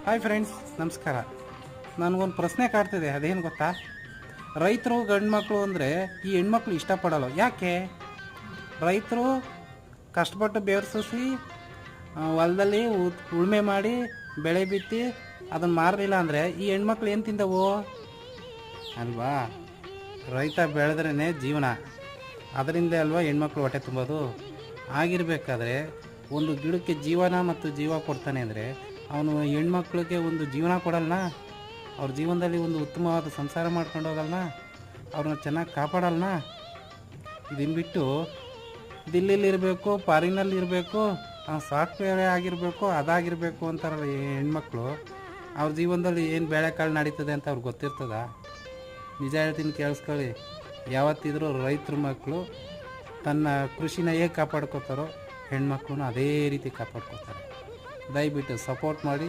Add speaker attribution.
Speaker 1: Hi friends, ನಮಸ್ಕಾರ. ನನಗೊಂದು ಪ್ರಶ್ನೆ ಕಾಡ್ತಿದೆ. ಅದೇನು ಗೊತ್ತಾ? ರೈತರು ಗಂಡು ಮಕ್ಕಳು ಅಂದರೆ ಈ ಹೆಣ್ಮಕ್ಳು ಇಷ್ಟಪಡಲ್ಲ. ಯಾಕೆ? ರೈತರು ಕಷ್ಟಪಟ್ಟು ಬೆವರಿಸಿ ಹೊಲದಲ್ಲಿ ಉಳುಮೆ ಮಾಡಿ ಬೆಳೆ ಬಿತ್ತಿ ಅದನ್ನು ಮಾರಲಿಲ್ಲ ಅಂದರೆ ಈ ಹೆಣ್ಮಕ್ಳು ಏನು ತಿಂದವು ಅಲ್ವಾ? ರೈತ ಬೆಳೆದ್ರೇ ಜೀವನ, ಅದರಿಂದ ಅಲ್ವಾ ಹೆಣ್ಮಕ್ಳು ಹೊಟ್ಟೆ ತುಂಬೋದು. ಆಗಿರಬೇಕಾದ್ರೆ ಒಂದು ಗಿಡಕ್ಕೆ ಜೀವನ ಮತ್ತು ಜೀವ ಕೊಡ್ತಾನೆ ಅಂದರೆ ಅವನು ಹೆಣ್ಮಕ್ಳಿಗೆ ಒಂದು ಜೀವನ ಕೊಡಲ್ಲ, ಅವ್ರ ಜೀವನದಲ್ಲಿ ಒಂದು ಉತ್ತಮವಾದ ಸಂಸಾರ ಮಾಡ್ಕೊಂಡು ಹೋಗಲ್ಲ, ಅವ್ರನ್ನ ಚೆನ್ನಾಗಿ ಕಾಪಾಡಲ್ಲ. ಇದನ್ನು ಬಿಟ್ಟು ದಿಲ್ಲಿಲಿರಬೇಕು, ಫಾರಿನಲ್ಲಿರಬೇಕು, ಸಾಫ್ಟ್ವೇರೇ ಆಗಿರಬೇಕು, ಅದಾಗಿರಬೇಕು ಅಂತಾರಲ್ಲ ಈ ಹೆಣ್ಮಕ್ಳು. ಅವ್ರ ಜೀವನದಲ್ಲಿ ಏನು ಬೇಳೆಕಾಳು ನಡೀತದೆ ಅಂತ ಅವ್ರಿಗೆ ಗೊತ್ತಿರ್ತದ? ನಿಜ ಹೇಳ್ತೀನಿ, ಕೇಳಿಸ್ಕೊಳ್ಳಿ. ಯಾವತ್ತಿದ್ರೂ ರೈತರ ಮಕ್ಕಳು ತನ್ನ ಕೃಷಿನ ಹೇಗೆ ಕಾಪಾಡ್ಕೋತಾರೋ ಹೆಣ್ಮಕ್ಳನ್ನ ಅದೇ ರೀತಿ ಕಾಪಾಡ್ಕೋತಾರೆ. ದಯವಿಟ್ಟು ಸಪೋರ್ಟ್ ಮಾಡಿ.